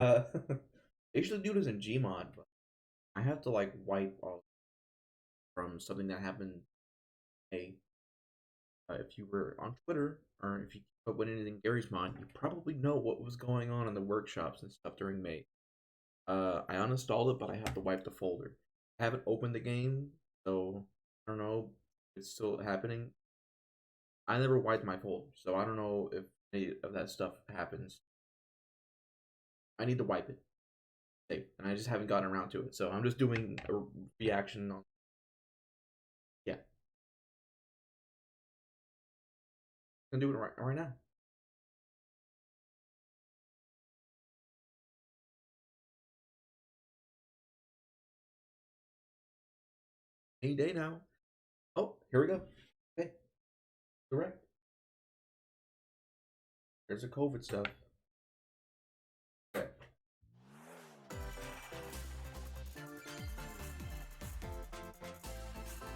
I usually do this in Gmod, but I have to like wipe all from something that happened. Hey, if you were on Twitter or if you put with anything Gary's mod, you probably know what was going on in the workshops and stuff during May. I uninstalled it, but I have to wipe the folder. I haven't opened the game, so I don't know. If it's still happening. I never wiped my folder, so I don't know if any of that stuff happens. I need to wipe it, and I just haven't gotten around to it. So I'm just doing a reaction on. Yeah, I'm gonna do it right now. Any day now. Oh, here we go. Okay, correct. There's the COVID stuff. Okay.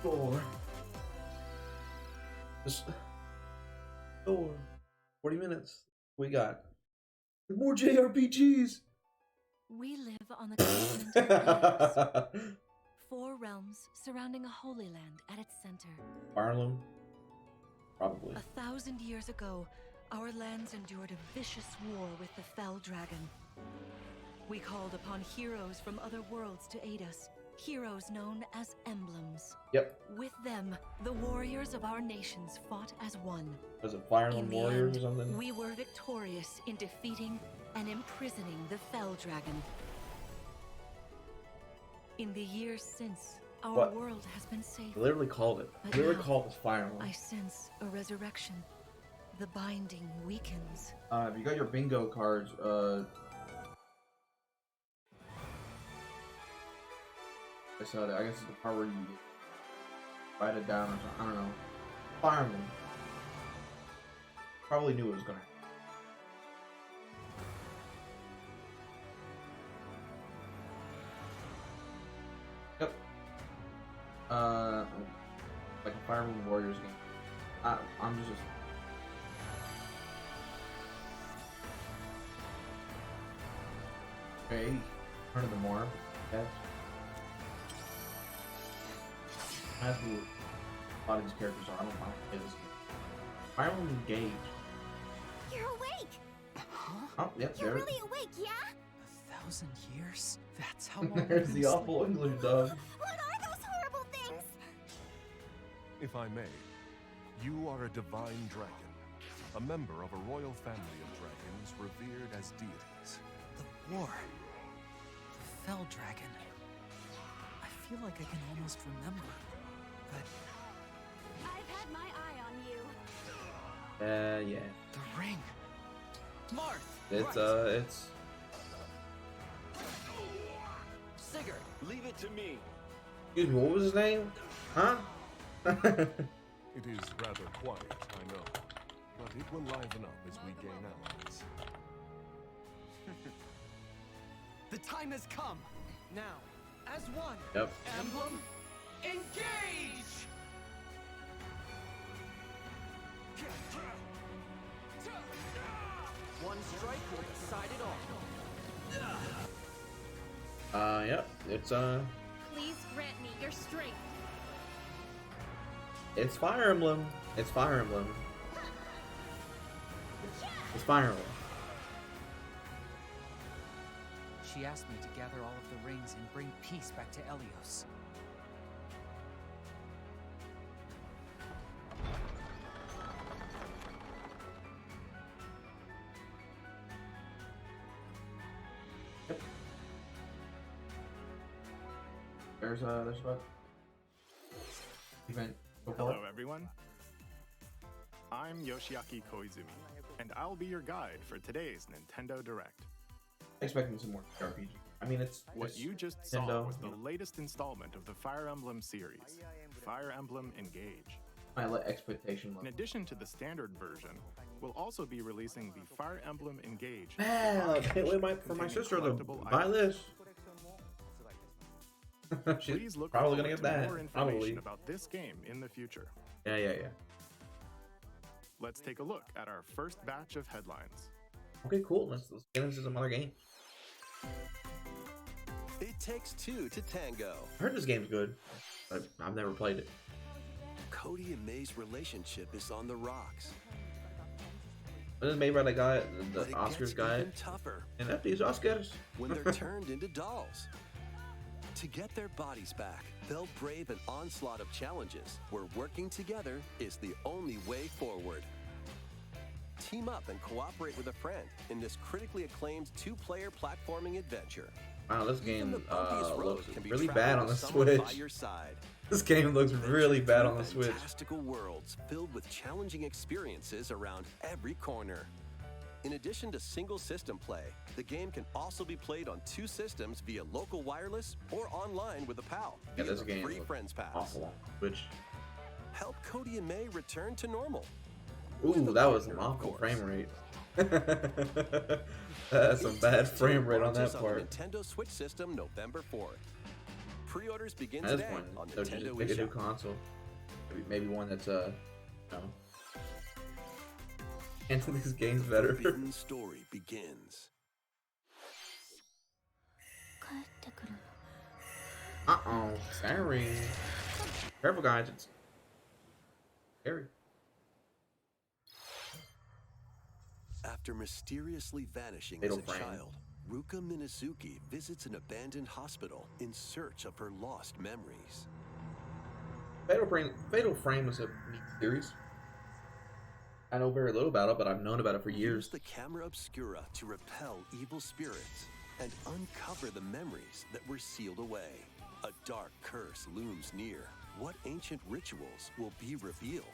Door. Just door. 40 minutes. We got more JRPGs. We live on the continent of Hades. 4 realms surrounding a holy land at its center. Ireland? Probably. 1,000 years ago, our lands endured a vicious war with the Fell Dragon. We called upon heroes from other worlds to aid us. Heroes known as emblems. Yep. With them, the warriors of our nations fought as one. Was it Fire Emblem Warriors or something? We were victorious in defeating and imprisoning the Fell Dragon. In the years since, our world has been safe. I literally called it. I literally called it Fire Emblem. I sense a resurrection. The binding weakens. If you got your bingo cards, I saw that. I guess it's the part where you write it down or something. I don't know. Fire Emblem. Probably knew it was gonna happen. Yep. Like a Fire Emblem Warriors game. I'm just. Okay, turn of the more. Yes. As who a lot of these characters are, I don't mind play this game. Fire Emblem Engage. You're awake! Huh? Oh, yep, You're there. really awake, yeah? 1,000 years? That's how long There's I've the been awful English dub. What are those horrible things? If I may, you are a divine dragon, a member of a royal family of dragons revered as deities. The war. The Fell Dragon. I feel like I can almost remember, but I've had my eye on you. Yeah. the ring. Marth! It's, right. it's... Sigurd, leave it to me. Excuse me, what was his name? Huh? It is rather quiet, I know, but it will liven up as we gain allies. The time has come. Now, as one. Yep. Emblem, engage! One strike will decide it all. Yep. It's, Please grant me your strength. it's Fire Emblem. It's Fire Emblem. It's Fire Emblem. She asked me to gather all of the rings and bring peace back to Elios. There's what? Event. Hello, everyone. I'm Yoshiaki Koizumi, and I'll be your guide for today's Nintendo Direct. Expecting some more RPG. I mean, it's What you just saw Nintendo. was the latest installment of the Fire Emblem series, Fire Emblem Engage. My expectation In level. addition to the standard version, we'll also be releasing the Fire Emblem Engage. Man, I can't wait for my sister to buy this. She's Please look probably forward gonna get to that. more information Probably. about this game in the future. Yeah. Let's take a look at our first batch of headlines. Okay, cool. Let's get into some other game. takes two to tango. I heard this game's good, but I've never played it. Cody and May's relationship is on the rocks. Wasn't it made by the guy, the But it Oscars gets guy? even tougher And that these Oscars. when they're turned into dolls. To get their bodies back, they'll brave an onslaught of challenges where working together is the only way forward. Team up and cooperate with a friend in this critically acclaimed two-player platforming adventure. Wow, this Even game the bumpiest road looks can be really traveled bad on with the someone Switch. by your side. This game looks really Adventure bad on through the Switch. Fantastical worlds filled with challenging experiences around every corner. In addition to single system play, the game can also be played on two systems via local wireless or online with a pal. Yeah, via this the game free looks Friends Pass. awful on Switch. Help Cody and May return to normal. Ooh, that was an Partner, of awful course. frame rate. That's some bad frame rate on that Launches part. the Nintendo Switch system November 4th. Pre-orders begin At this today point, on they'll just Nintendo pick a new eShop. console. Maybe one that's you know. And this game's better. Forbidden story begins. Uh-oh, scary. Careful, guys, it's scary. After mysteriously vanishing Fatal as a frame. child, Ruka Minazuki visits an abandoned hospital in search of her lost memories. Fatal Frame is a neat series. I know very little about it, but I've known about it for Use years. the camera obscura to repel evil spirits and uncover the memories that were sealed away. A dark curse looms near. What ancient rituals will be revealed?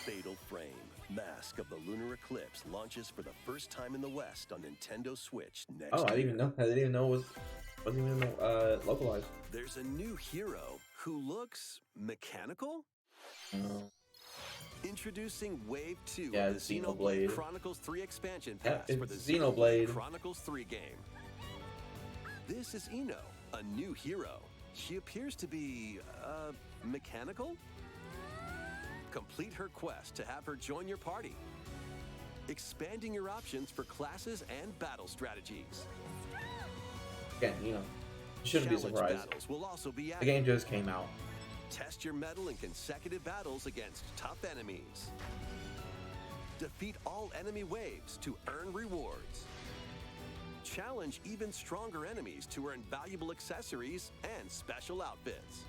Fatal Frame, Mask of the Lunar Eclipse launches for the first time in the West on Nintendo Switch next Oh, I year. didn't even know. I didn't even know it wasn't even localized. There's a new hero who looks mechanical? Introducing Wave 2 Yeah, of the it's Xenoblade Xenoblade. Chronicles 3 expansion Yeah, pass for it's the Xenoblade. Chronicles 3 game. This is Ino, a new hero. She appears to be, mechanical? Complete her quest to have her join your party, expanding your options for classes and battle strategies. Again, you know, you shouldn't be Challenge surprised. battles will also be The added. game just came out. Test your mettle in consecutive battles against tough enemies. Defeat all enemy waves to earn rewards. Challenge even stronger enemies to earn valuable accessories and special outfits.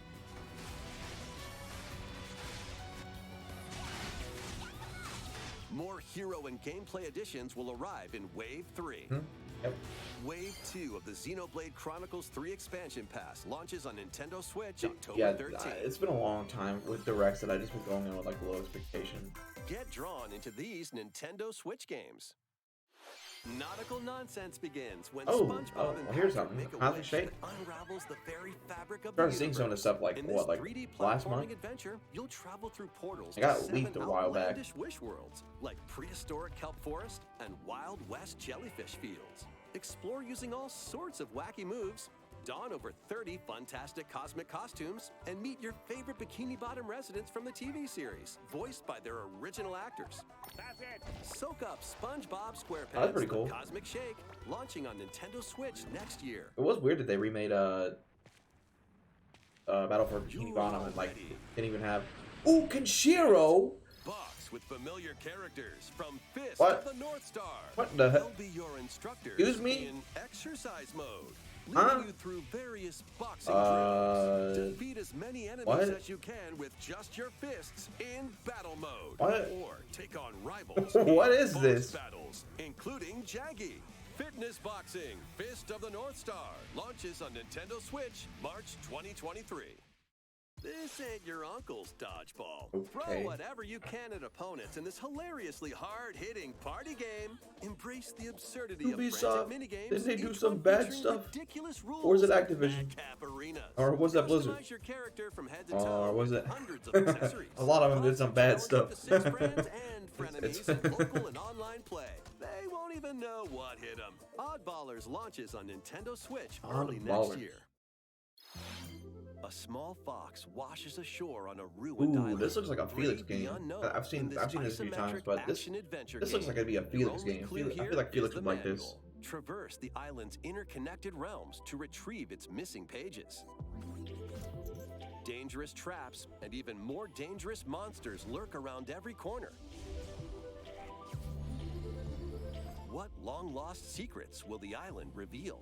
More hero and gameplay additions will arrive in Wave 3. Yep. Wave 2 of the Xenoblade Chronicles 3 expansion pass launches on Nintendo Switch October Yeah, 13th. it's been a long time with directs that I just been going in with like low expectation. Get drawn into these Nintendo Switch games. Nautical nonsense begins when Oh, SpongeBob and well, here's Patrick something. make a Cosmic wish Shake? that unravels the very fabric of Started the seeing some of this universe. stuff like In what, this like 3D last platforming month? adventure, you'll travel through portals It got to 7 leaked a while back. outlandish wish worlds like prehistoric kelp forest and Wild West jellyfish fields. Explore using all sorts of wacky moves, don over 30 fantastic cosmic costumes, and meet your favorite Bikini Bottom residents from the TV series, voiced by their original actors. That's it. Soak up SpongeBob SquarePants Oh, that's pretty The cool. Cosmic Shake, launching on Nintendo Switch next year. It was weird that they remade Battle for Bikini You're Bottom and like ready. didn't even have. Ooh, Kenshiro! Box with familiar characters from Fist What? of the North Star. What the heck? They'll be your instructors Excuse me? in exercise mode, Huh? leading you through various boxing drills. Defeat as many enemies what? as you can with just your fists in battle mode. What? Or take on rivals. What in is box this? battles, including Jaggy. Fitness Boxing Fist of the North Star launches on Nintendo Switch March 2023. This ain't your uncle's dodgeball. Okay. Throw whatever you can at opponents in this hilariously hard-hitting party game. Embrace the absurdity of Ubisoft, frantic minigames. didn't they do each some one bad featuring stuff? ridiculous rules Or was it and Activision? madcap arenas. Or was that Blizzard? Customize your character from head to Or toe was with it? hundreds of accessories. A lot of them did some bad Challenge up stuff. to 6 friends and frenemies It's- in local and online play. They won't even know what hit them. Oddballers launches on Nintendo Switch early next Oddballers. year. A small fox washes ashore on a ruined Ooh, island. this looks like a Felix Brave the game. unknown I've in seen this a few times, isometric but this action-adventure looks game. like it'd be a Your Felix only game. clue I feel here like Felix is would the like this. manual. Traverse the island's interconnected realms to retrieve its missing pages. Dangerous traps and even more dangerous monsters lurk around every corner. What long-lost secrets will the island reveal?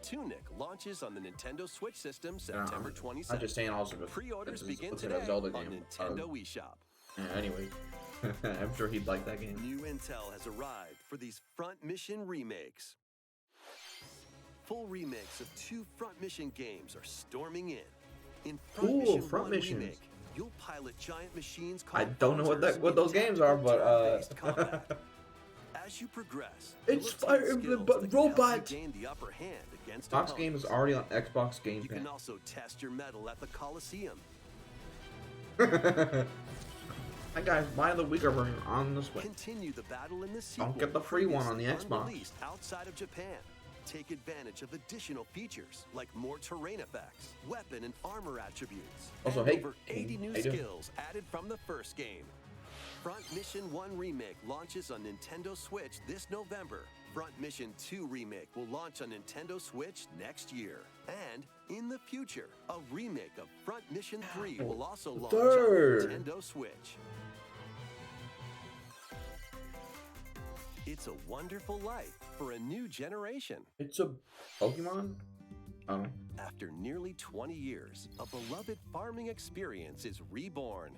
Tunic launches on the Nintendo Switch system September 27th. I'm just saying also Pre-orders begin it's today a Zelda on game. Nintendo eShop. Yeah, anyway, I'm sure he'd like that game. New intel has arrived for these Front Mission remakes. Full remakes of 2 Front Mission games are storming in. In Front Mission Front 1 Missions. remake, you'll pilot giant machines called I don't know Vods what those in games are, tactical but turn-based combat. As you progress, It's you'll Fire obtain Emblem, skills but that can help you robots. gain the upper hand against Fox game is opponents. already on Xbox Game You can Pass. also test your mettle at the Coliseum. I guys, buy the weaker version on the Switch. Continue the battle in the sequel. Don't get the free one on the previously Xbox. unreleased outside of Japan. Take advantage of additional features like more terrain effects, weapon and armor attributes, Also, and hey, over 80 new how you doing? skills added from the first game. Front Mission 1 Remake launches on Nintendo Switch this November. Front Mission 2 Remake will launch on Nintendo Switch next year. And in the future, a remake of Front Mission 3 will also launch Third. on Nintendo Switch. It's a wonderful life for a new generation. It's a Pokemon? Oh. After nearly 20 years, a beloved farming experience is reborn.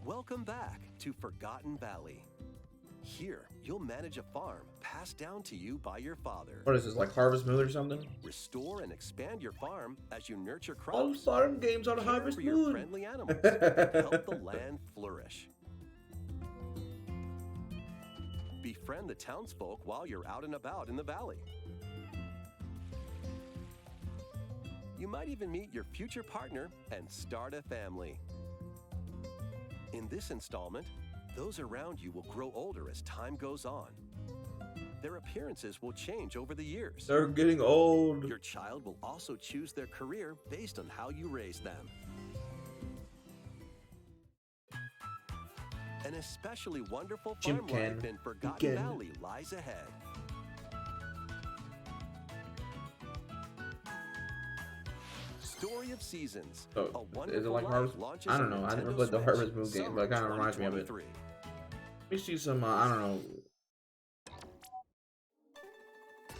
Welcome back to Forgotten Valley. Here, you'll manage a farm passed down to you by your father. What is this, like Harvest Moon or something? Restore and expand your farm as you nurture All crops. farm games on Care Harvest for your Moon. friendly animals. Help the land flourish. Befriend the townsfolk while you're out and about in the valley. You might even meet your future partner and start a family. In this installment, those around you will grow older as time goes on. Their appearances will change over the years. They're getting old. Your child will also choose their career based on how you raise them. An especially wonderful Jim farm can life in Forgotten begin. Valley lies ahead. Story of Seasons. So, A is it Wonderful like Life Harvest? launches I don't on know. I never Nintendo played the Switch, Harvest Moon game, but it summer kind of reminds me of it. 2023. Let me see some, I don't know.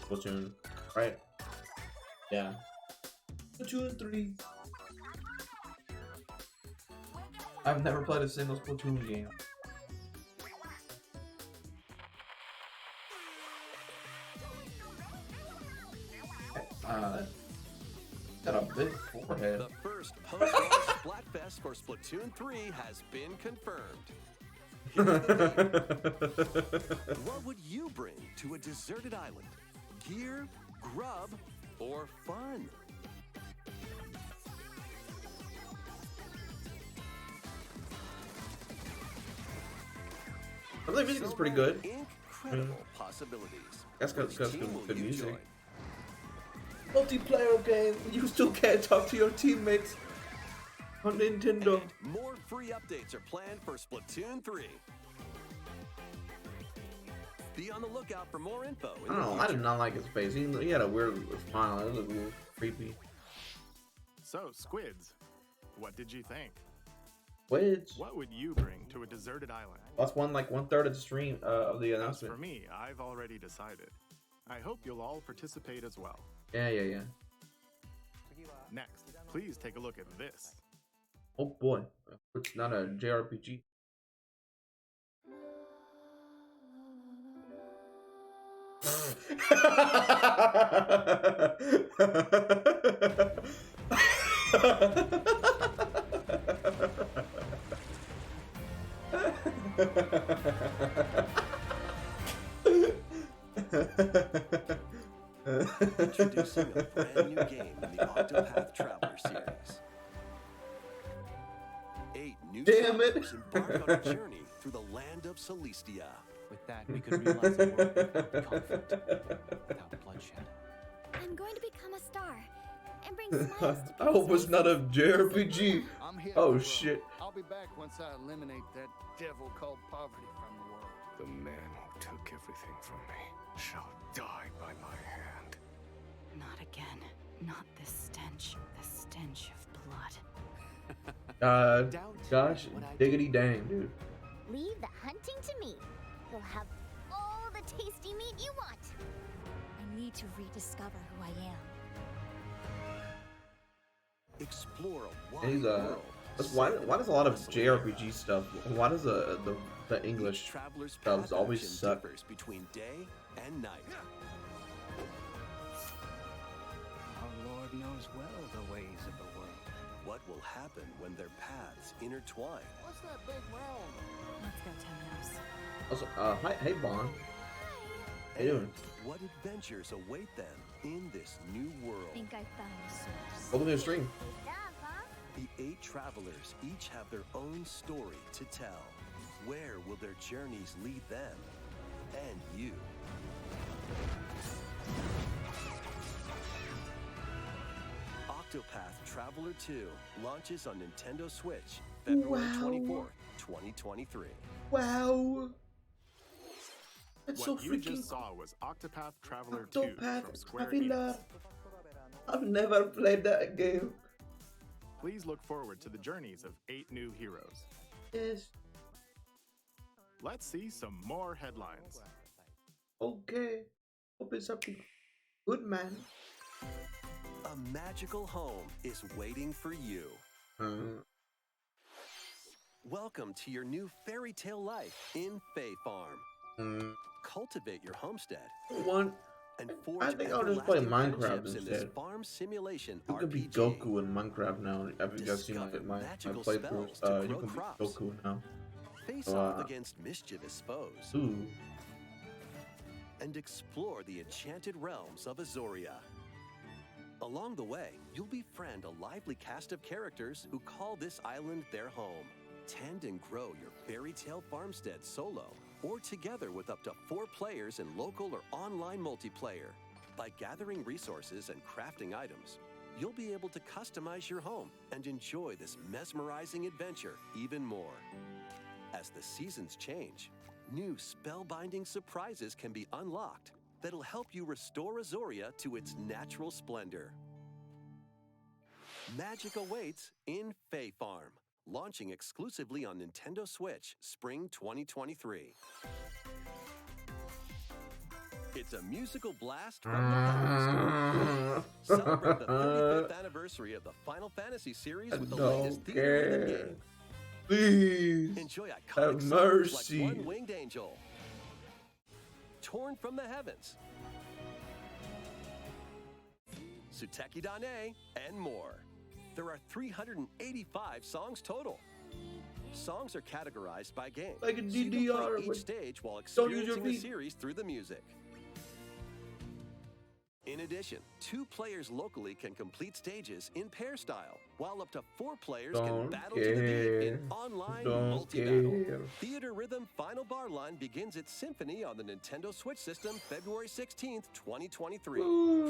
Splatoon, right? Yeah. Splatoon 3. I've never played a single Splatoon game. Got a big forehead. The first post-launch Splatfest for Splatoon 3 has been confirmed. Here's the thing. What would you bring to a deserted island? Gear, grub, or fun? I think the music is pretty good. Incredible possibilities. That's Which good team will good you music. join? Multiplayer game. You still can't talk to your teammates on Nintendo. And more free updates are planned for Splatoon 3. Be on the lookout for more info. I don't know. I did not like his face. He had a weird smile. It looked a little creepy. So, Squids, what did you think? Which What would you bring to a deserted island? that's one third of the stream of the As announcement. for me, I've already decided. I hope you'll all participate as well. Yeah. Next, please take a look at this. Oh boy, it's not a JRPG. Introducing a brand new game in the Octopath Traveler series. 8 new Damn it. travelers embark on a journey through the land of Celestia. With that, we could realize a world without conflict, without bloodshed. I'm going to become a star and bring smiles to I hope people's it's not a faces. JRPG. I'm here. Oh for shit. I'll be back once I eliminate that devil called poverty from the world. The man who took everything from me shall die by my hand. Not again. Not this stench. The stench of blood. Gosh, diggity dang, dude. Leave the hunting to me. You'll have all the tasty meat you want. I need to rediscover who I am. Explore a wide And he's world. why does a lot of JRPG stuff? Why does the English Traveler's dubs path always action suck? differs between day and night. Our Lord knows well the ways of the world. What will happen when their paths intertwine? What's that big round? Let's go, Temenos. Also, hi, hey Vaughn. How you doing? What adventures await them in this new world? I think I found the source. Welcome to the stream. Good job, huh? The 8 travelers each have their own story to tell. Where will their journeys lead them and you? Octopath Traveler 2 launches on Nintendo Switch February 24th, 2023. Wow. That's What so you freaking just saw was Octopath Traveler 2 Octopath from Square Traveler. Enix. I've never played that game. Please look forward to the journeys of 8 new heroes. Yes. Let's see some more headlines. Okay. Hope it's something good, man. A magical home is waiting for you. Welcome to your new fairy tale life in Fae Farm. Cultivate your homestead One. and I forge think I'll just play everlasting Minecraft friendships in this instead. farm simulation You can be RPG. Goku in Minecraft now. Have you guys seen my Magical playthroughs? spells to You grow can be crops. Goku now. Face So, off against mischievous foes Ooh. and explore the enchanted realms of Azoria. Along the way, you'll befriend a lively cast of characters who call this island their home. Tend and grow your fairy tale farmstead solo or together with up to 4 players in local or online multiplayer. By gathering resources and crafting items, you'll be able to customize your home and enjoy this mesmerizing adventure even more. As the seasons change, new spellbinding surprises can be unlocked that'll help you restore Azoria to its natural splendor. Magic awaits in Fae Farm, launching exclusively on Nintendo Switch Spring 2023. It's a musical blast from the past. Celebrate the 35th anniversary of the Final Fantasy series with the latest theater rhythm game. Please. Enjoy iconic Have songs mercy. like One Winged Angel, Torn from the Heavens, Suteki Dane, and more. There are 385 songs total. Songs are categorized by game, Like a so you can DDR, play but each stage while don't use your experiencing the feet. series through the music. In addition, 2 players locally can complete stages in pair style, while up to 4 players can Don't battle to the beat in care. online Don't multi-battle. care. Theater Rhythm Final Bar Line begins its symphony on the Nintendo Switch system February 16th, 2023.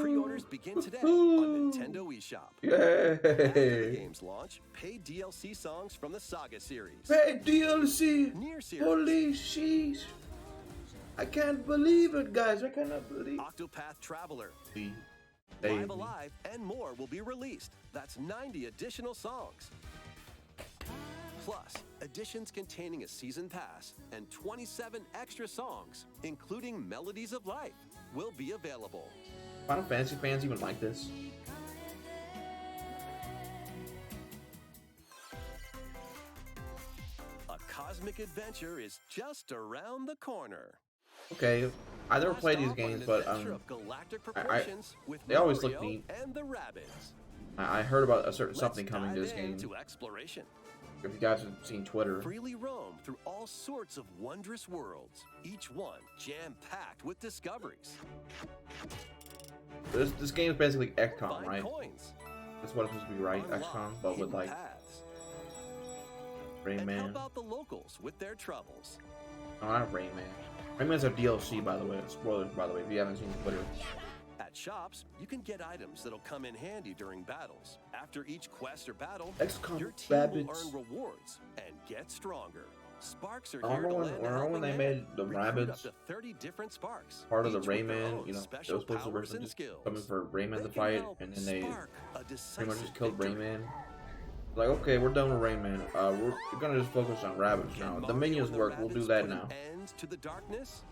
Pre-orders begin today on Nintendo eShop. After the Yay. game's launch, paid DLC songs from the Saga series, Hey, DLC. Nier series, Holy sheesh. I can't believe it, guys. I cannot believe Octopath Traveler, it. Live Alive, and more will be released. That's 90 additional songs. Plus, editions containing a season pass and 27 extra songs, including Melodies of Life, will be available. Final Fantasy fans even like this? A cosmic adventure is just around the corner. Okay, I never Blast played these off on an games, but adventure of galactic I- proportions with they always look Mario neat. and the Rabbids. I heard about a certain Let's something coming to dive this game. into exploration. If you guys have seen Twitter, Freely roam through all sorts of wondrous worlds, each one jam-packed with discoveries. this game is basically XCOM, Find right? coins, That's what it's supposed to be, right? unlock XCOM, but with hidden like paths, and Rayman. help out the locals with their troubles. No, not Rayman. Rayman's a DLC, by the way. Spoilers, by the way, if you haven't seen Twitter. At shops, you can get items that'll come in handy during battles. After each quest or battle, XCOM your team will Rabbids. earn rewards and get stronger. Sparks are Remember here to when, lend a remember when helping they hand. made the Recruit up rabbits to 30 different Sparks, part of the each with their Rayman? own You know, it special was supposed to powers be and just skills. coming for Rayman They to can fight, help and then they spark a pretty much decisive just killed victory. Rayman. Like, okay, we're done with Rayman. We're gonna just focus on rabbits now. Can The Mario minions and the work. We'll do Rabbids that put now. an end to the darkness?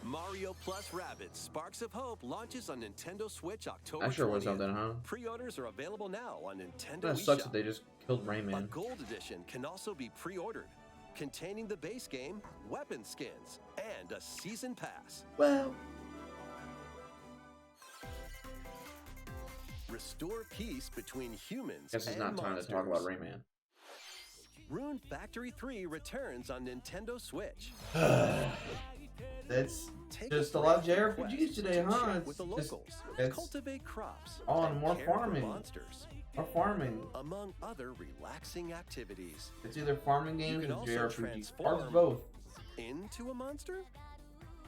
Mario Plus Rabbids Sparks of Hope launches on Nintendo Switch October 20th. That sure was something, huh? Pre-orders are available now on Nintendo That sucks that eShop. they just killed A Rayman. gold edition can also be pre-ordered, containing the base game, weapon skins, and a season pass. Well, Restore peace between humans guess it's and not time monsters. to talk about Rayman. Rune Factory 3 returns on Nintendo Switch. That's Take just a break lot of from JRPGs quests today, to huh? chat with the It's locals, it's cultivate crops, on and more care for farming. monsters, or farming. among other relaxing activities. It's either farming games can or also JRPGs. transform Or both. Into a monster?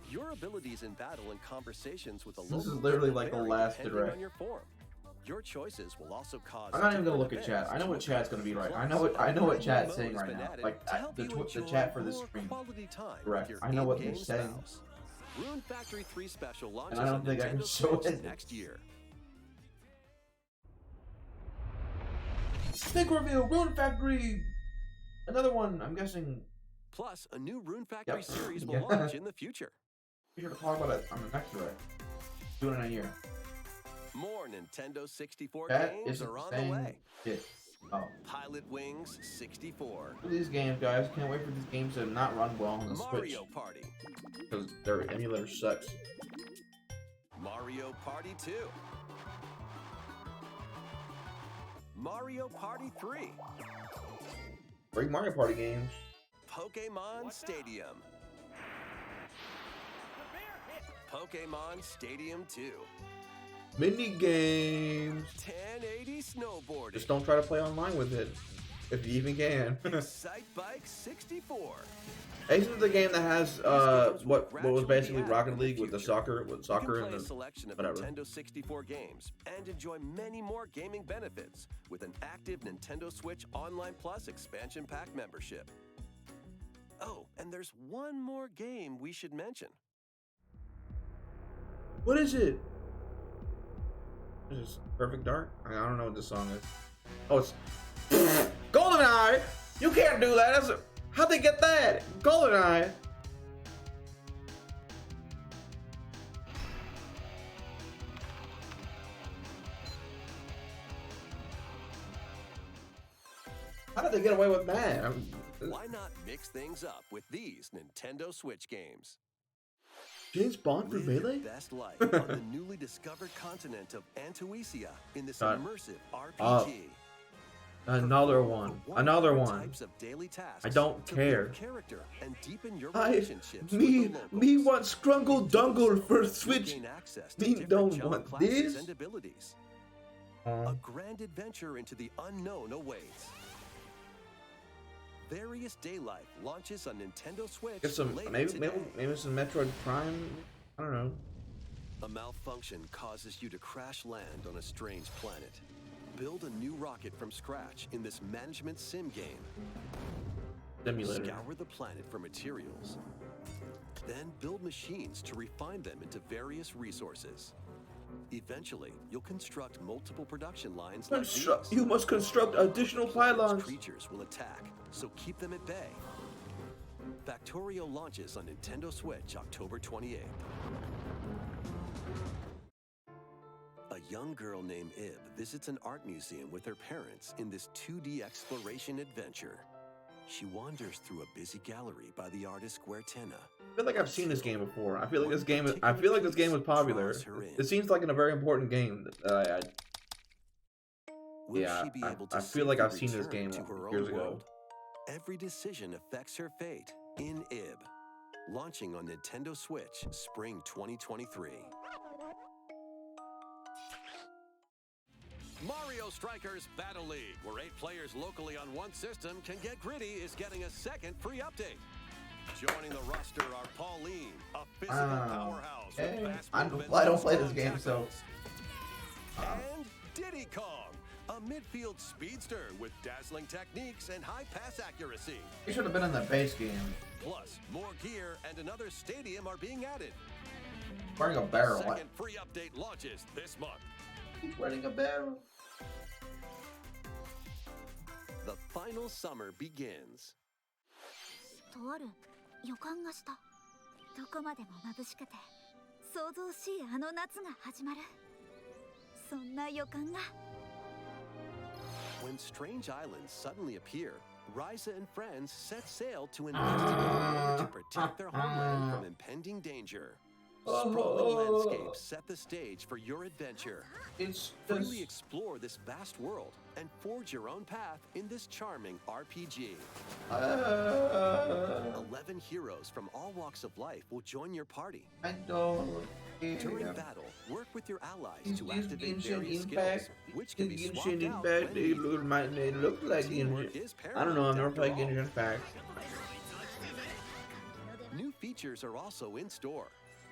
Your abilities in battle and conversations with the This locals is literally will like the vary last depending direct. on your form. Your choices will also cause. I'm not even gonna different look at chat. events I know to what chat's gonna be like. I know Plus, what I know what a chat's mode saying has right been now. added Like to help the you enjoy chat for this more stream. quality time with Correct. your I know what they're in-game saying. spouse. Rune Factory 3 Special launches I don't on think I can Nintendo show Switch it. next year. Big reveal, Rune Factory. Another one. I'm guessing. Plus, a new Rune Factory Yep. series will Yeah. launch in the future. Be sure to talk about it on the next direct. Do it in a year. More Nintendo 64 That games isn't are on the saying way. shit. Oh. Pilot Wings 64. These games, guys. Can't wait for these games to not run well on the Switch. Mario Party. Because their emulator sucks. Mario Party 2. Mario Party 3. Great Mario Party games. Pokemon Stadium. Pokemon Stadium 2. Mini games. 1080 snowboarding. Just don't try to play online with it. If you even can. Excite Bike 64. Ace is the game that has what was basically Rocket League with the soccer You can and play a the selection of whatever. Nintendo 64 games and enjoy many more gaming benefits with an active Nintendo Switch Online Plus expansion pack membership. Oh, and there's one more game we should mention. What is it? Is this Perfect Dark? I don't know what this song is. Oh, it's GoldenEye. You can't do that. How'd they get that? GoldenEye. How did they get away with that? Why not mix things up with these Nintendo Switch games? James Bond for Live Melee? your best life on the newly discovered continent of Antuisia in this God. immersive RPG. Another one. Another one. Types of daily tasks I don't to care. build character and deepen your I, relationships me, with the me locals. want Scrungle Dungle for You'll Switch. gain access to Me different don't jump want classes this. and abilities. A grand adventure into the unknown awaits. Various Day Life launches on Nintendo Switch Get some later maybe today. some Metroid Prime. I don't know. A malfunction causes you to crash land on a strange planet. Build a new rocket from scratch in this management sim game. Simulator. Scour the planet for materials. Then build machines to refine them into various resources. Eventually, you'll construct multiple production lines like these. You must construct additional pylons. Creatures will attack, so keep them at bay. Factorio launches on Nintendo Switch October 28th. A young girl named Ib visits an art museum with her parents in this 2D exploration adventure. She wanders through a busy gallery by the artist Guertena. I feel like I've seen this game before. I feel like this game was popular. It seems like a very important game. Will Yeah, she be able to I feel like safely I've seen this return game to her own years ago. world? Every decision affects her fate in Ib. Launching on Nintendo Switch Spring 2023. Mario Strikers Battle League, where 8 players locally on one system can get gritty, is getting a second free update. Joining the roster are Pauline, a physical powerhouse with fast movement I don't and play this strong game, so tackles. And Diddy Kong, A midfield speedster with dazzling techniques and high pass accuracy. He should have been in the base game. Plus, more gear and another stadium are being added. Wearing a barrel. Second free update launches this month. He's wearing a barrel. The final summer begins. とある予感がした。どこまでも眩しくて想像しいあの夏が始まる。そんな予感が。When strange islands suddenly appear, Ryza and friends set sail to investigate to protect their homeland from impending danger. Sprawling landscapes set the stage for your adventure. Freely explore this vast world and forge your own path in this charming RPG. 11 heroes from all walks of life will join your party. I don't. During battle, work with your allies These to activate Genshin various Impact, skills, which can be Genshin swapped out Impact, when needed. they look like Teamwork Genshin. is I don't know, I've never paramount played after all. Genshin Impact. New features are also in store.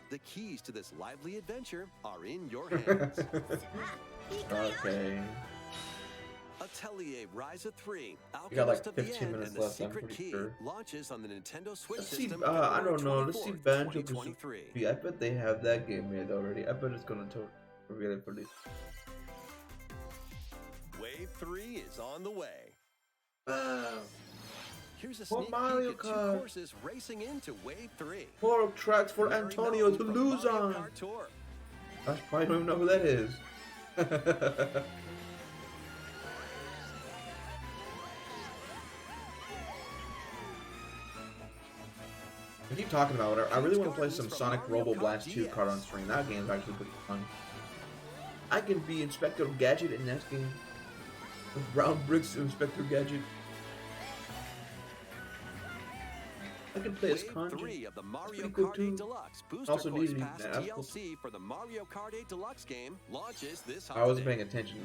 The keys to this lively adventure are in your hands. Okay. Atelier Ryza 3, We got like Alchemist of the 15 End, minutes and the left, I'm Secret pretty Key sure. launches on the Nintendo Switch Let's see, system. I don't know, let's see Banjo 2023. I bet they have that game made already. I bet it's gonna reveal it for this. Wave 3 is on the way. Wow. Here's a More sneak Mario peek at Kart. 2 courses racing into Wave 3. More tracks for Mary Antonio Melton to from lose Mario on. Kart Tour. I probably don't even know who that is. I keep talking about it. I really want to play some Sonic Robo Blast 2 card on stream. That game's actually pretty fun. I can be Inspector Gadget in that game. With brown bricks Inspector Gadget. I can play as Wave Conji. 3 of the Mario pretty cool Kart too. 8 Deluxe Booster Also Course needed Pass that. DLC for the Mario Kart 8 Deluxe game launches this I wasn't holiday. paying attention.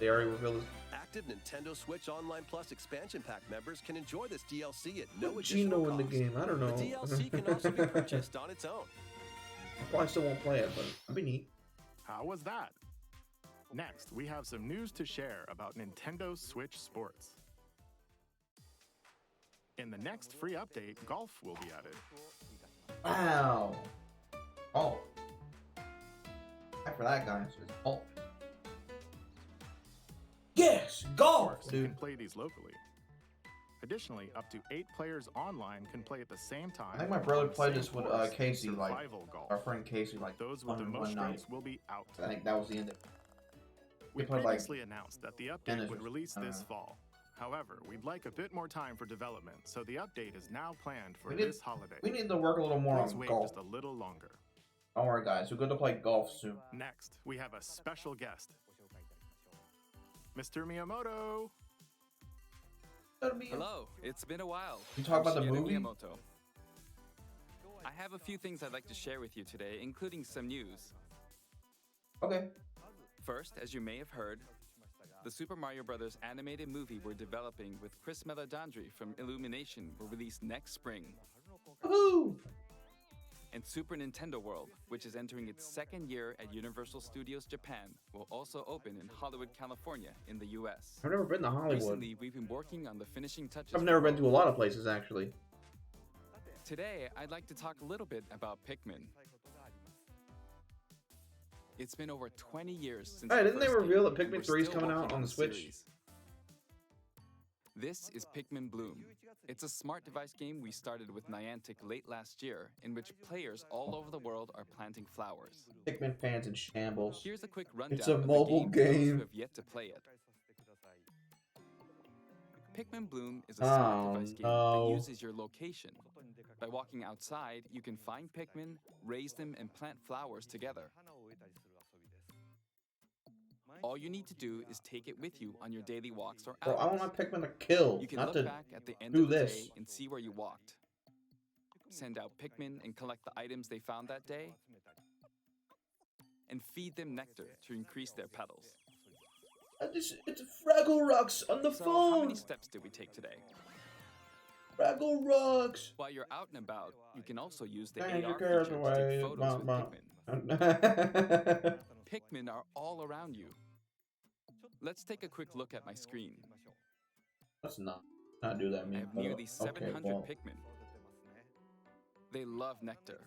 They already revealed this. Active Nintendo Switch Online Plus expansion pack members can enjoy this DLC at no Put additional Gino in the cost. game. I don't know. The DLC can also be purchased on its own. I probably still won't play it, but it'd be neat. How was that? Next, we have some news to share about Nintendo Switch Sports. In the next free update, golf will be added. Wow. Oh. For that guy, it's oh. Yes, golf, Of course, you dude. can play these locally. Additionally, up to 8 players online can play at the same time. I think my brother on the played same this with course, Casey, like survival golf. our friend Casey, like Those with the one most night. strokes will be out. I think that was the end of it. We played, like, previously announced that the update tennis would or- release I don't this know. fall. However, we'd like a bit more time for development, so the update is now planned for We need- this holiday. We need to work a little more Please on wait golf. just a little longer. Don't worry, guys. We're going to play golf soon. Next, we have a special guest. Mr. Miyamoto! Hello, it's been a while. You talk about the I'm Shigeru movie? Miyamoto. I have a few things I'd like to share with you today, including some news. Okay. First, as you may have heard, the Super Mario Bros. Animated movie we're developing with Chris Meledandri from Illumination will release next spring. Woohoo! And Super Nintendo World, which is entering its second year at Universal Studios Japan, will also open in Hollywood, California, in the US. I've never been to Hollywood. Recently, we've been working on the finishing touches. I've for never been to a both. lot of places, actually. Today, I'd like to talk a little bit about Pikmin. It's been over 20 years since. Hey, the didn't they first reveal game, that and Pikmin we're 3 is still coming out working on the Switch? series. This is Pikmin Bloom. It's a smart device game we started with Niantic late last year, in which players all over the world are planting flowers. Pikmin fans in shambles. Here's a quick rundown It's a of mobile the game for those game. who have yet to play it. Pikmin Bloom is a smart device game no. that uses your location. By walking outside, you can find Pikmin, raise them, and plant flowers together. All you need to do is take it with you on your daily walks or Bro, I want outings. my Pikmin to kill, You can not look to back at the end do of the this. day and see where you walked. Send out Pikmin and collect the items they found that day. And feed them nectar to increase their petals. It's Fraggle Rocks on the So, phone! how many steps did we take today? Fraggle Rocks! While you're out and about, you can also use the Change AR your feature character to way. take photos with Bah, Pikmin. bah. Pikmin are all around you. Let's take a quick look at my screen. Let's not do that I meme. have nearly Okay, 700 well. Pikmin. They love nectar.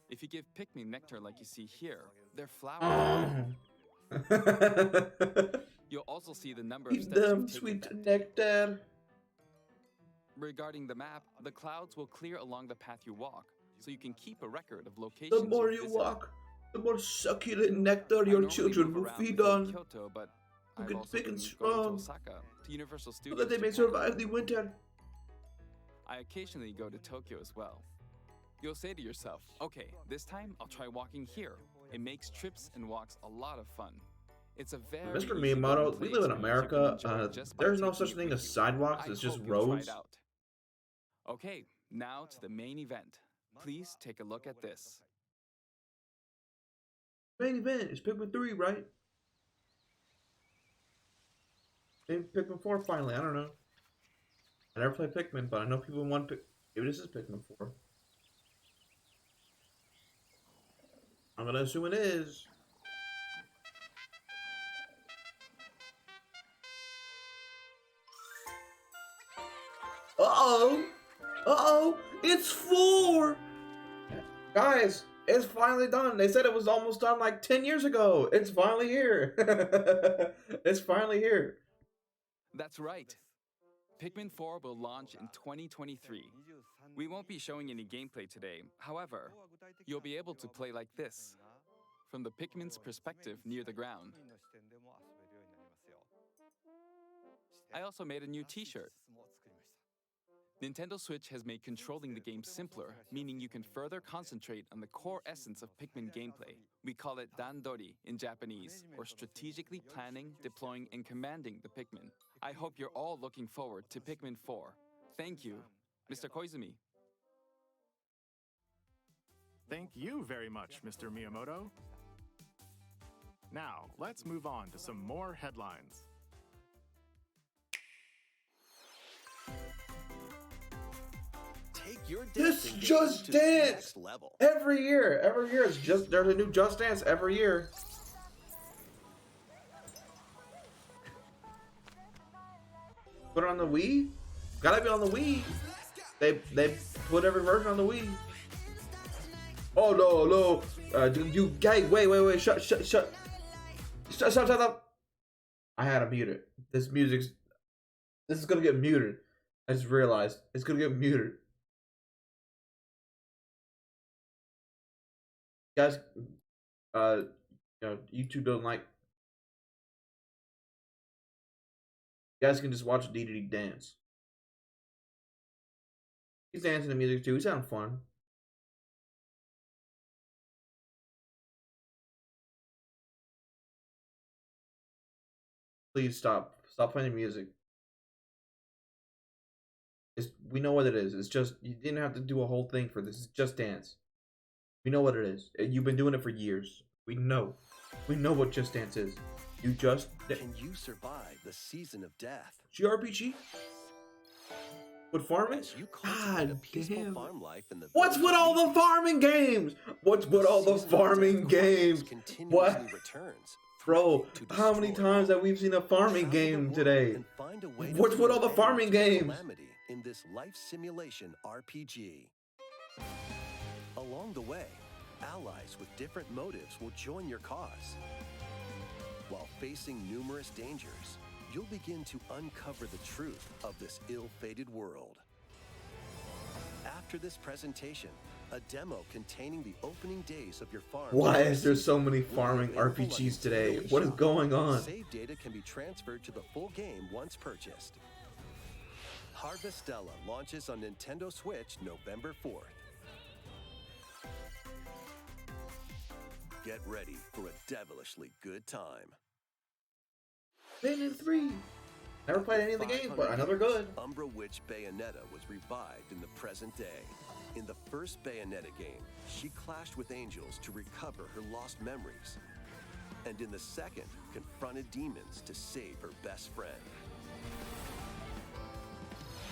If you give Pikmin nectar like you see here, their flowers. You'll also see the number of Eat steps them, you've taken sweet that day. nectar. Regarding the map, the clouds will clear along the path you walk, so you can keep a record of locations The more you've you visited. walk, the more succulent nectar I your normally children move will around feed within on, Kyoto, but to I've get also big been and going to strong, Osaka, to Universal so Studios that they may Japan. survive the winter. I occasionally go to Tokyo as well. You'll say to yourself, okay, this time I'll try walking here. It makes trips and walks a lot of fun. It's a very Mr. easygoing Miyamoto, we play live in experience you can America. enjoy just by There's no taking such it thing with as you. sidewalks. I It's just hope you'll try roads. it out. Okay, now to the main event. Please take a look at this. Main event is Pikmin 3, right? Maybe Pikmin 4 finally. I don't know. I never played Pikmin, but I know people want maybe this is Pikmin 4. I'm gonna assume it is. Uh-oh! Uh-oh! It's 4! Guys, it's finally done. They said it was almost done like 10 years ago. It's finally here. It's finally here. That's right. Pikmin 4 will launch in 2023. We won't be showing any gameplay today. However, you'll be able to play like this, from the Pikmin's perspective near the ground. I also made a new t-shirt. Nintendo Switch has made controlling the game simpler, meaning you can further concentrate on the core essence of Pikmin gameplay. We call it Dandori in Japanese, or strategically planning, deploying, and commanding the Pikmin. I hope you're all looking forward to Pikmin 4. Thank you, Mr. Koizumi. Thank you very much, Mr. Miyamoto. Now, let's move on to some more headlines. Take your This dancing game Just to the Dance! next level. Every year it's just there's a new Just Dance every year. Put it on the Wii? Gotta be on the Wii. They put every version on the Wii. Oh no. You guys, wait. Shut up. I had to mute it. This is gonna get muted. I just realized it's gonna get muted. Guys, YouTube doesn't like. You guys can just watch DDD dance. He's dancing to music too. He's having fun. Please stop. Stop playing the music. We know what it is. It's just, you didn't have to do a whole thing for this. It's Just Dance. We know what it is. You've been doing it for years. We know. We know what Just Dance is. Can you survive the season of death? JRPG? With farming? God damn. Farm life in the What's with all the farming games? What's with all the farming games? What? Returns, bro, how many times have we seen a farming game today? What's with all the farming games? In this life simulation RPG. Along the way, allies with different motives will join your cause. While facing numerous dangers, you'll begin to uncover the truth of this ill-fated world. After this presentation, a demo containing the opening days of your farm. Why is there so many farming RPGs today? What is going on? Save data can be transferred to the full game once purchased. Harvestella launches on Nintendo Switch November 4th. Get ready for a devilishly good time. Bayonetta 3. Never played any of the games, but I know they're good. Umbra Witch Bayonetta was revived in the present day. In the first Bayonetta game, she clashed with angels to recover her lost memories. And in the second, confronted demons to save her best friend.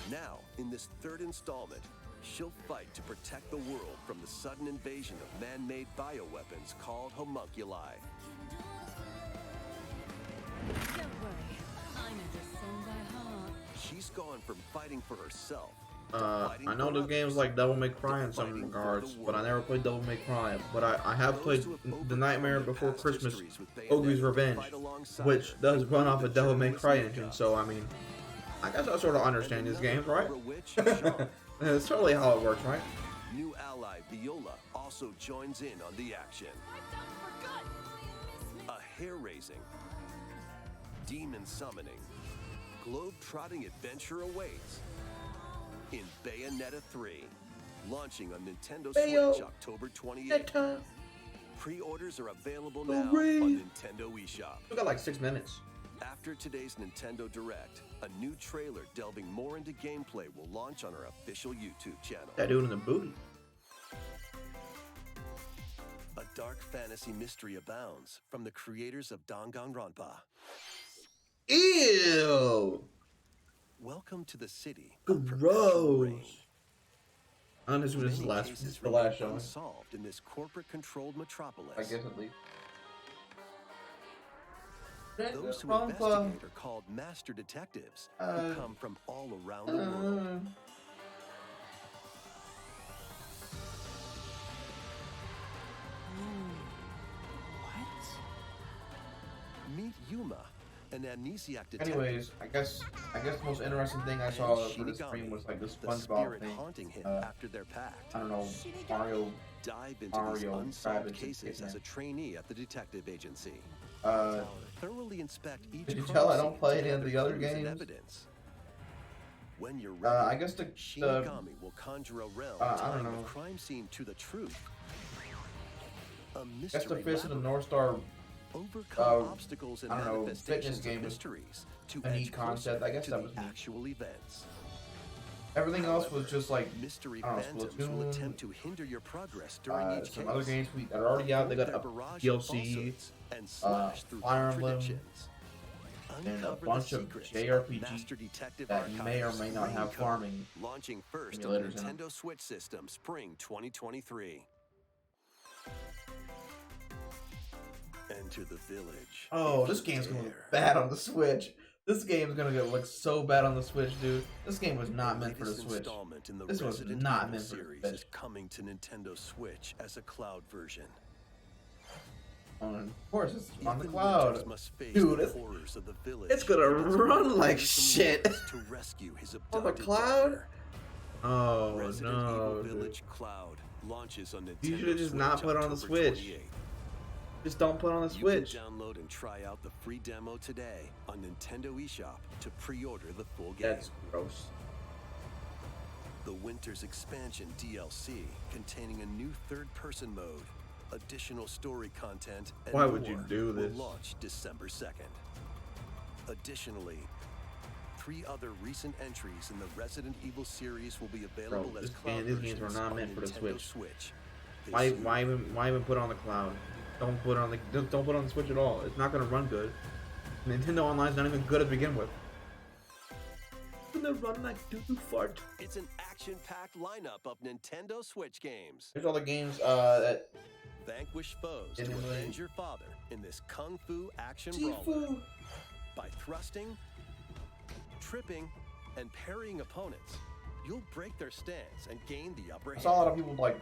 Now, in this third installment, she'll fight to protect the world from the sudden invasion of man-made bioweapons called homunculi. Don't worry, I know this song by heart. She's gone from fighting for herself. I know this game is like Devil May Cry in some regards, but I never played Devil May Cry. But I have played The Nightmare Before Christmas, Ogre's Revenge, which does run off a Devil May Cry engine. So I mean, I guess I sort of understand these games, right? That's totally how it works, right? New ally Viola also joins in on the action. A hair-raising, demon summoning, globe-trotting adventure awaits in Bayonetta 3, launching on Nintendo Switch October 28th. Pre-orders are available now on Nintendo eShop. We got like 6 minutes. After today's Nintendo Direct, a new trailer delving more into gameplay will launch on our official YouTube channel. That dude in the booty. A dark fantasy mystery abounds from the creators of Danganronpa. Ew! Welcome to the city. Gross. Honestly, this is the last show. Unsolved in this corporate-controlled metropolis. I guess at least. Those who investigate are called master detectives, who come from all around the world. Meet Yuma, an amnesiac detective. Anyways, I guess the most interesting thing I saw for this stream was like this SpongeBob thing. Haunting him after their pact. I don't know, Mario. Dive into these unsolved cases as a trainee at the detective agency. Thoroughly inspect each. Did you tell I don't play any of the other games? Evidence. When you're ready, I guess the Shinigami will conjure a realm tying the crime scene to the truth. A mystery. That's the Fist of the North Star. Overcome obstacles and I don't know, manifestations fitness game of was mysteries to a neat concept. I guess that was neat. actual events. Everything else was just like mystery I don't know, phantoms will Splatoon, attempt to hinder your progress during each some case. other games that are already out. They got a DLC, Fire Emblem, and a bunch of JRPGs that may or may not have farming. Launching first on Nintendo Switch system, spring 2023. Enter the village. Oh, this game's gonna look bad on the Switch. This game is gonna look so bad on the Switch, dude. This game was not meant for the Switch. This was not meant for the Switch. Is coming to Nintendo Switch as a cloud version. Of course, it's on the cloud, dude. It's gonna run like shit. To rescue his on the cloud. Daughter. Oh Resident no, Evil dude. Village Cloud launches on Nintendo You should have just not Switch put it on the October Switch. 28th. Just don't put it on the Switch. You can download and try out the free demo today on Nintendo eShop to pre-order the full game. That's gross. The Winter's Expansion DLC, containing a new third-person mode, additional story content, and Why would you do this? will launch December 2nd. Additionally, 3 other recent entries in the Resident Evil series will be available as cloud these games were versions not on meant for the Nintendo Switch. this Why year. even put it on the cloud? Don't put it on the Switch at all. It's not gonna run good. Nintendo Online's not even good to begin with. It's gonna run like doo-doo fart. It's an action-packed lineup of Nintendo Switch games. There's all the games that Vanquish foes to Anyway. avenge your father in this kung fu action brawler. By thrusting, tripping, and parrying opponents, you'll break their stance and gain the upper I hand. saw a lot of people like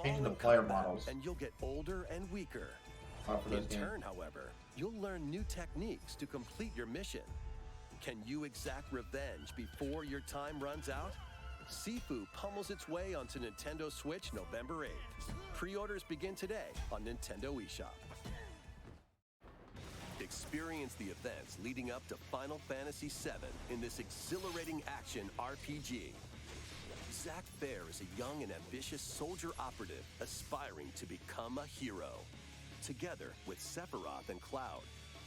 changing the Follow player combat, models. and you'll get older and weaker. For this In game. turn, however, you'll learn new techniques to complete your mission. Can you exact revenge before your time runs out? Sifu pummels its way onto Nintendo Switch November 8th. Pre-orders begin today on Nintendo eShop. Experience the events leading up to Final Fantasy VII in this exhilarating action RPG. Zack Fair is a young and ambitious soldier operative aspiring to become a hero. Together with Sephiroth and Cloud,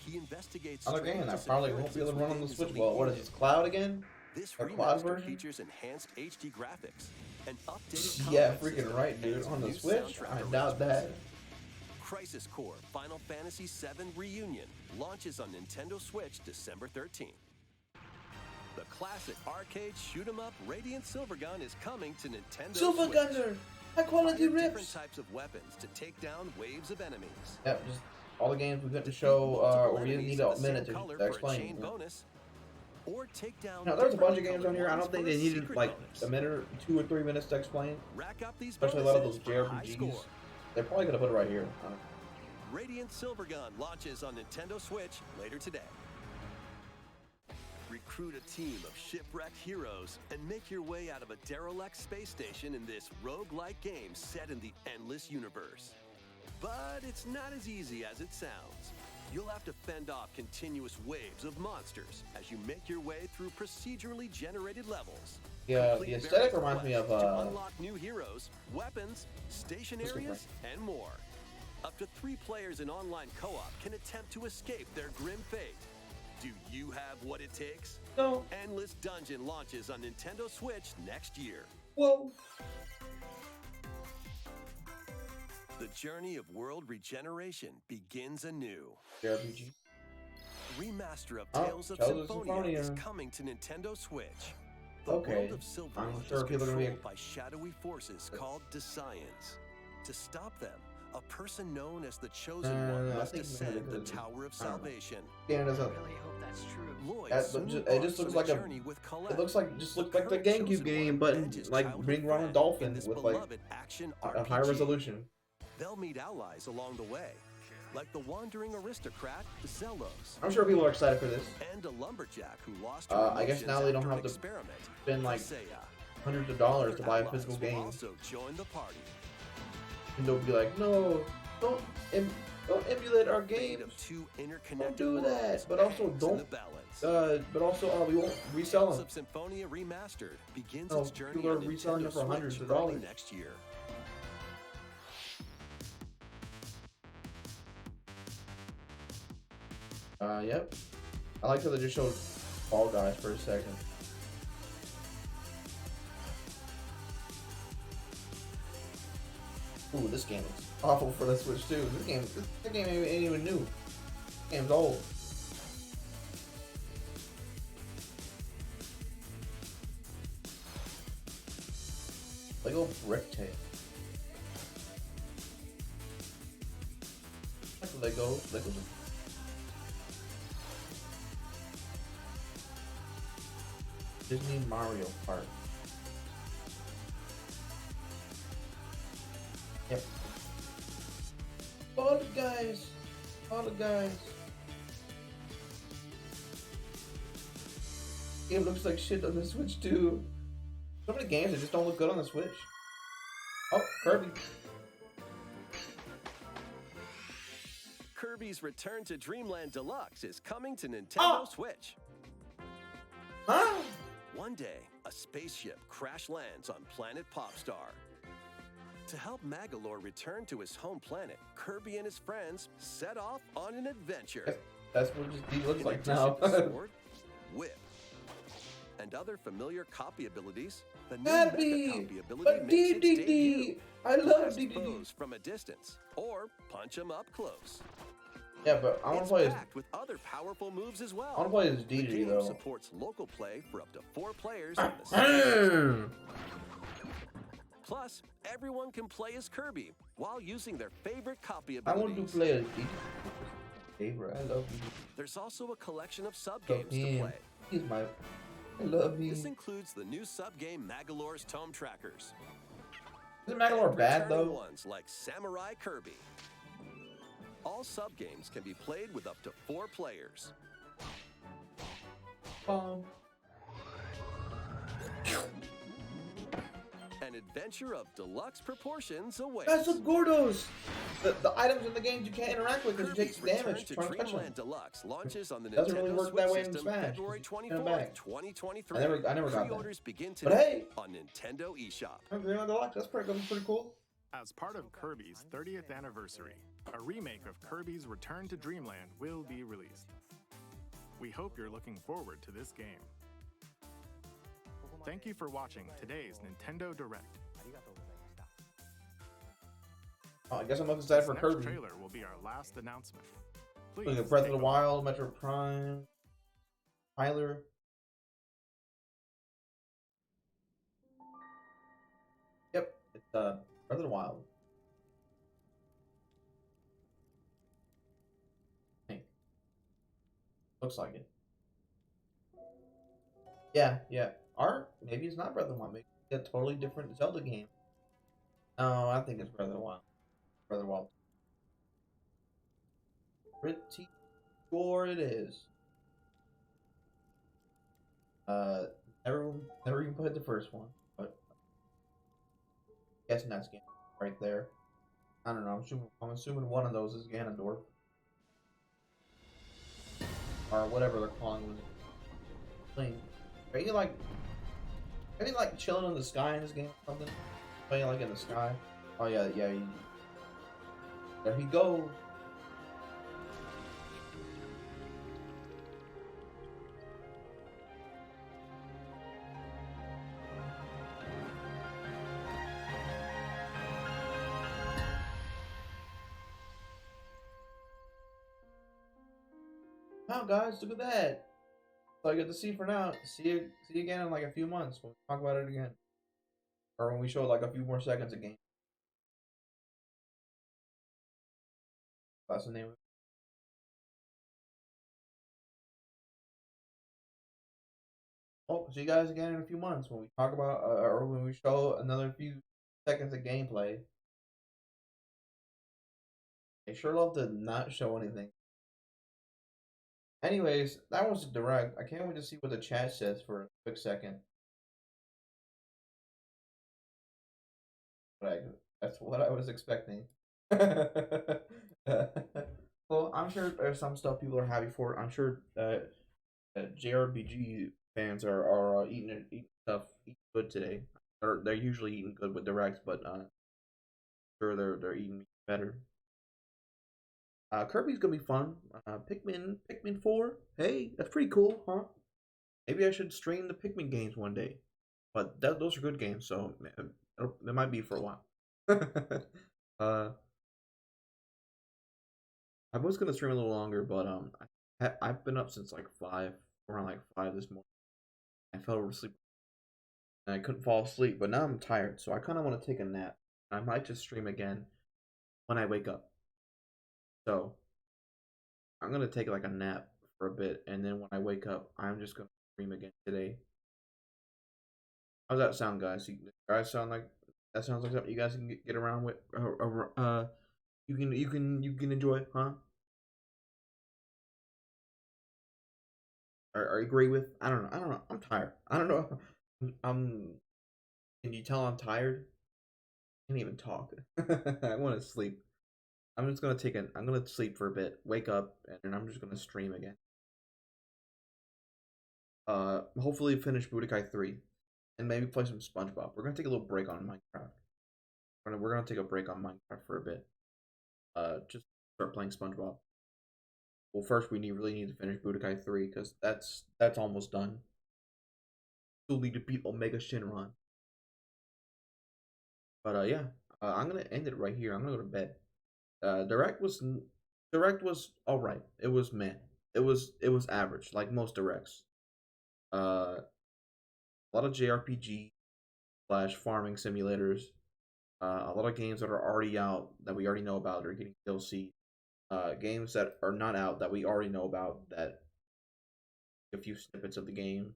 he investigates Other game that strange probably won't be able to run on the disappearances Switch. within Well, his what is this, Cloud again? This A Cloud remaster version? features enhanced HD graphics and updated Yeah, combat freaking system right, and dude. its On the new Switch? soundtrack I doubt that. arrangements. Crisis Core Final Fantasy VII Reunion launches on Nintendo Switch December 13th. The classic arcade shoot-'em-up Radiant Silvergun is coming to Nintendo Silver Switch. Gunner! High quality Fire different rips! types of weapons to take down waves of enemies. Yep, just all the games we couldn't Defeat show, multiple or we didn't enemies need of a the minute same to color for a explain. chain You know? bonus, or take down Now, there's a bunch of differently games on here. I colored don't think ones they for a needed secret like bonus. a minute or 2 or 3 minutes to explain. Rack up these Especially a lot of those bonuses for a high JRPGs. score. They're probably gonna put it right here. Radiant Silvergun launches on Nintendo Switch later today. Recruit a team of shipwrecked heroes and make your way out of a derelict space station in this roguelike game set in the endless universe. But it's not as easy as it sounds. You'll have to fend off continuous waves of monsters as you make your way through procedurally generated levels. Yeah, Complete the aesthetic various reminds me of quests to unlock new heroes, weapons, station That's good, areas, and more. Up to 3 players in online co-op can attempt to escape their grim fate. Do you have what it takes? No. Endless Dungeon launches on Nintendo Switch next year. Whoa. The journey of world regeneration begins anew. JRPG. Remaster of Oh, Tales of Tales of Symphonia is Symphonia. coming to Nintendo Switch. The Okay. world of Sylvain I'm is sure people are gonna be. controlled by shadowy forces called Descience. To stop them, a person known as the Chosen One I must think ascend maybe the because- Tower of I don't know. Salvation. Yeah, it doesn't. Really hope that's true. Lloyd That, soon it just embarks looks on like a. journey with Colette. It looks like just The looks like the current GameCube Chosen game, One but avenges like childhood bring Ron and friend Dolphin in this with like beloved action a high RPG. resolution. They'll meet allies along the way, like the wandering aristocrat Zelos, I'm sure people are excited for this. and a lumberjack who lost her I guess emotions now they don't after an have to experiment. spend like Seiya. hundreds of dollars to Other buy a allies physical will game, also join the party. and they'll be like, "No, don't, don't emulate our Fate games. of 2 Don't interconnected do worlds that." But also, hangs in the don't. balance. But also, we won't resell Tales them. of Symphonia Remastered begins No, its journey people are on reselling Nintendo it for hundreds Switch of early dollars. next year. Yep. I like how they just showed Fall Guys for a second. Ooh, this game is awful for the Switch too. This game ain't even new. This game's old. Lego Brick Tail. Like Lego. Disney Mario Kart. Yep. All the guys. Game looks like shit on the Switch too. So many games that just don't look good on the Switch. Oh, Kirby. Kirby's Return to Dreamland Deluxe is coming to Nintendo Oh! Switch. Huh? One day, a spaceship crash lands on planet Popstar. To help Magalore return to his home planet, Kirby and his friends set off on an adventure. That's what he looks In like addition now. to sword, whip, and other familiar copy abilities, the new That'd mecha be copy ability but makes its debut. DDD. I love Blast DDD. foes from a distance, or punch them up close. Yeah, but I want to It's play as packed with other powerful moves as well. I want to play as The DDD game though. supports local play for up to 4 players on the same system. Plus, everyone can play as Kirby while using their favorite copy I want abilities. to play as DDD. Favorite. I love DDD. There's also a collection of Love sub-games to him. play. He's my. I love him. This includes the new sub-game Magalore's Tome Trackers. Isn't Magalore bad Returning though? ones like Samurai Kirby. All sub-games can be played with up to 4 players. An adventure of deluxe proportions awaits. That's the Gordos. The items in the games you can't interact with because you take Kirby's Return damage to trying to touch them. Dreamland Deluxe launches on the Doesn't Nintendo really work Switch that way in system Smash, February 'cause you get 'em back. 24th, 2023. I never got that. Pre-orders begin But today hey! on Nintendo eShop. That's pretty cool. As part of Kirby's 30th anniversary, a remake of Kirby's Return to Dreamland will be released. We hope you're looking forward to this game. Thank you for watching today's Nintendo Direct. Oh, I guess I'm most excited This for next Kirby. trailer will be our last announcement. Please Look at Breath of take the a Wild, Metro Prime, Tyler. Yep, it's Breath of the Wild. Looks like it. Yeah, yeah. Or maybe it's not Breath of the Wild. Maybe it's a totally different Zelda game. No, I think it's Breath of the Wild. Breath of the Wild. Pretty sure it is. Uh, never even played the first one, but guessing that's game right there. I don't know. I'm assuming one of those is Ganondorf or whatever they're calling it. Playing. Are you like chilling in the sky in this game or something? Playing like in the sky. Oh yeah, yeah. There he goes. Wow, guys, look at that. So I get to see for now. See you again in like a few months when we talk about it again, or when we show like a few more seconds of game. That's the name of it. Oh, see you guys again in a few months when we talk about or when we show another few seconds of gameplay. They sure love to not show anything. Anyways, that was the direct. I can't wait to see what the chat says for a quick second. That's what I was expecting. Well, I'm sure there's some stuff people are happy for. I'm sure JRPG fans are eating good today. They're usually eating good with directs, but sure they're eating better. Kirby's gonna be fun. Pikmin 4. Hey, that's pretty cool, huh? Maybe I should stream the Pikmin games one day. But those are good games, so they might be for a while. uh, I was gonna stream a little longer, but I've been up since like around like 5 this morning. I fell asleep and I couldn't fall asleep, but now I'm tired, so I kind of want to take a nap. I might just stream again when I wake up. So I'm gonna take like a nap for a bit, and then when I wake up, I'm just gonna stream again today. How's that sound, guys? You guys sound like that sounds like something you guys can get around with. You can enjoy, huh? Or agree with? I don't know. I don't know. I'm tired. I don't know. I'm. Can you tell I'm tired? I can't even talk. I want to sleep. I'm just gonna take I'm gonna sleep for a bit, wake up, and then I'm just gonna stream again. Hopefully finish Budokai 3, and maybe play some SpongeBob. We're gonna take a little break on Minecraft. We're gonna take a break on Minecraft for a bit. Just start playing SpongeBob. Well, first we really need to finish Budokai 3 because that's almost done. Still need to beat Omega Shinron. But yeah, I'm gonna end it right here. I'm gonna go to bed. Direct was all right. It was meh. It was average, like most directs. A lot of JRPG slash farming simulators. A lot of games that are already out that we already know about are getting DLC. Games that are not out that we already know about that a few snippets of the game.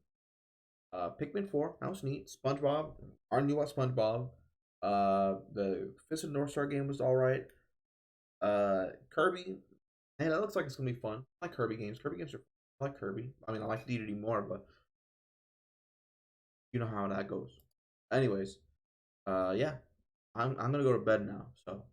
Pikmin 4, that was neat. SpongeBob, I knew about SpongeBob. The Fist of the North Star game was alright. Kirby, and it looks like it's gonna be fun. I like Kirby games. Kirby games are fun. I like Kirby. I mean, I like DDD more, but you know how that goes. Anyways, yeah, I'm gonna go to bed now. So